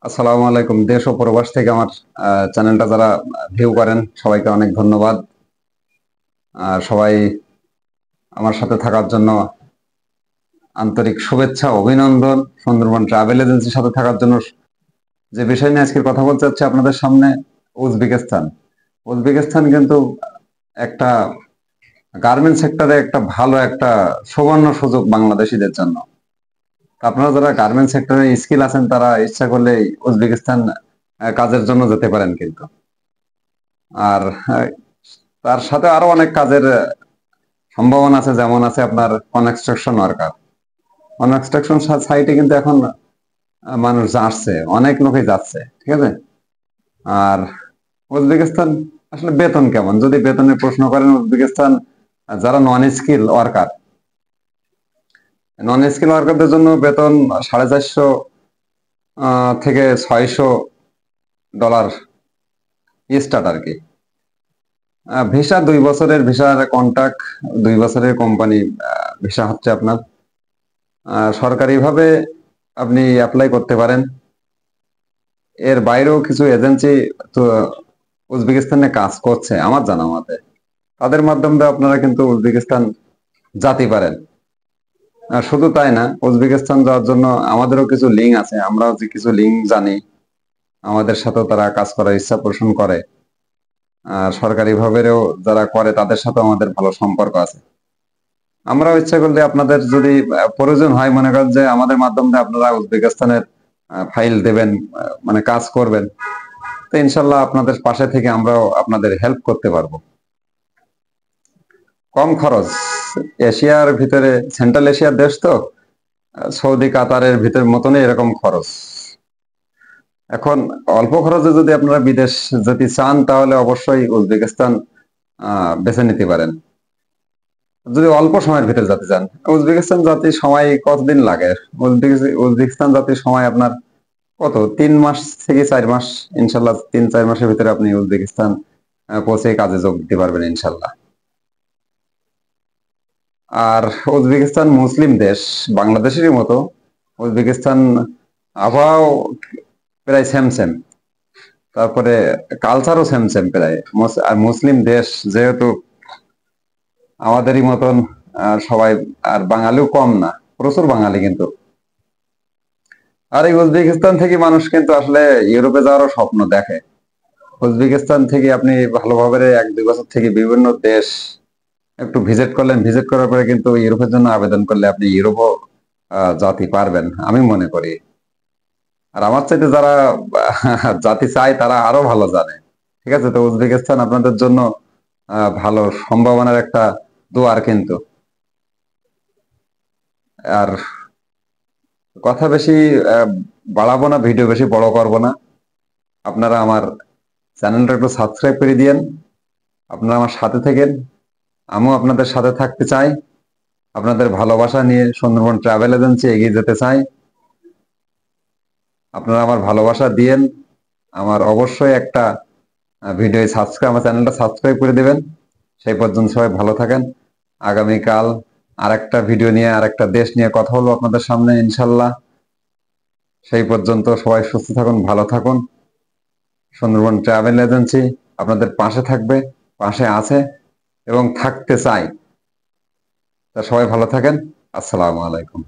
আসসালামু আলাইকুম। দেশ ও প্রবাস থেকে আমার চ্যানেলটা যারা ভিউ করেন সবাইকে অনেক ধন্যবাদ। সবাই আমার সাথে থাকার জন্য আন্তরিক শুভেচ্ছা, অভিনন্দন। সুন্দরবন ট্রাভেল এজেন্সির সাথে থাকার জন্য যে বিষয় নিয়ে আজকে কথা বলতে চাচ্ছি আপনাদের সামনে, উজবেকিস্তান। উজবেকিস্তান কিন্তু একটা গার্মেন্ট সেক্টরে একটা ভালো একটা সুবর্ণ সুযোগ বাংলাদেশিদের জন্য। আপনারা যারা গার্মেন্ট সেক্টরে স্কিল আছেন তারা ইচ্ছা করলে উজবেকিস্তান কাজের জন্য যেতে পারেন কিন্তু। আর তার সাথে আরো অনেক কাজের সম্ভাবনা আছে, যেমন আছে আপনার কনস্ট্রাকশন ওয়ার্কার। কনস্ট্রাকশন সাইটে কিন্তু এখন মানুষ যাচ্ছে, অনেক লোকই যাচ্ছে, ঠিক আছে। আর উজবেকিস্তান আসলে বেতন কেমন, যদি বেতনের প্রশ্ন করেন, উজবেকিস্তান যারা নন স্কিল ওয়ার্কারদের জন্য বেতন 450 থেকে $600 স্টার্ট আর কি। ভিসা 2 বছরের, ভিসার কন্ট্রাক্ট 2 বছরের কোম্পানি ভিসা হচ্ছে আপনার। সরকারিভাবে আপনি অ্যাপ্লাই করতে পারেন। এর বাইরেও কিছু এজেন্সি তো উজবেকিস্তানে কাজ করছে আমার জানা মতে, তাদের মাধ্যমে আপনারা কিন্তু উজবেকিস্তান যেতে পারেন। শুধু তাই না, উজবেকিস্তান যাওয়ার জন্য আমাদেরও কিছু লিঙ্ক আছে, আমরাও যে কিছু লিঙ্ক জানি, আমাদের সাথেও তারা কাজ করার ইচ্ছা পোষণ করে। সরকারি ভাবেও যারা করে তাদের সাথেও আমাদের ভালো সম্পর্ক আছে। আমরাও ইচ্ছা করলে আপনাদের যদি প্রয়োজন হয়, মনে করেন যে আমাদের মাধ্যমে আপনারা উজবেকিস্তানের ফাইল দেবেন, মানে কাজ করবেন, তো ইনশাল্লাহ আপনাদের পাশে থেকে আমরাও আপনাদের হেল্প করতে পারবো। কম খরচ, এশিয়ার ভিতরে, সেন্ট্রাল এশিয়ার দেশ তো, সৌদি কাতারের ভিতর মতনই এরকম খরচ। এখন অল্প খরচে যদি আপনারা বিদেশ যেতে চান, তাহলে অবশ্যই উজবেকিস্তান বেছে নিতে পারেন। যদি অল্প সময়ের ভিতরে যেতে চান, উজবেকিস্তান জাতি সময় কতদিন লাগে? উজবেকিস্তান জাতির সময় আপনার কত, 3 মাস থেকে 4 মাস। ইনশাল্লাহ 3-4 মাসের ভিতরে আপনি উজবেকিস্তান পৌঁছে কাজে যোগ দিতে পারবেন ইনশাল্লাহ। আর উজবেকিস্তান মুসলিম দেশ, বাংলাদেশেরই মতো। উজবেকিস্তান আবহাওয়াও প্রায় সেম সেম, তারপরে কালচারও সেম সেম প্রায়। আর মুসলিম দেশ যেহেতু, আমাদেরই মতন সবাই, আর বাঙালিও কম না, প্রচুর বাঙালি কিন্তু। আর এই উজবেকিস্তান থেকে মানুষ কিন্তু আসলে ইউরোপে যাওয়ারও স্বপ্ন দেখে। উজবেকিস্তান থেকে আপনি ভালোভাবে 1-2 বছর থেকে বিভিন্ন দেশ একটু ভিজিট করলেন, ভিজিট করার পরে কিন্তু ইউরোপের জন্য আবেদন করলে আপনি ইউরোপও জাতি পারবেন আমি মনে করি। আর আমার চাইতে যারা জাতি চায় তারা আরো ভালো জানে, ঠিক আছে। তো উজবেকিস্তান আপনাদের জন্য ভালো সম্ভাবনার একটা দুয়ার কিন্তু। আর কথা বেশি আহ, বাড়াবো না, ভিডিও বেশি বড় করব না। আপনারা আমার চ্যানেলটা একটু সাবস্ক্রাইব করে দিয়েন, আপনারা আমার সাথে থাকেন, আমিও আপনাদের সাথে থাকতে চাই। আপনাদের ভালোবাসা নিয়ে সুন্দরবন ট্রাভেল এজেন্সি এগিয়ে যেতে চাই। আপনারা আমার ভালোবাসা দিয়েন, আমার অবশ্যই একটা ভিডিও সাবস্ক্রাইব, আমার চ্যানেলটা সাবস্ক্রাইব করে দেবেন। সেই পর্যন্ত সবাই ভালো থাকেন। আগামীকাল আরেকটা ভিডিও নিয়ে, আরেকটা দেশ নিয়ে কথা বলবো আপনাদের সামনে ইনশাল্লাহ। সেই পর্যন্ত সবাই সুস্থ থাকুন, ভালো থাকুন। সুন্দরবন ট্রাভেল এজেন্সি আপনাদের পাশে থাকবে, পাশে আছে এবং থাকতে চাই। তা সবাই ভালো থাকেন। আসসালামু আলাইকুম।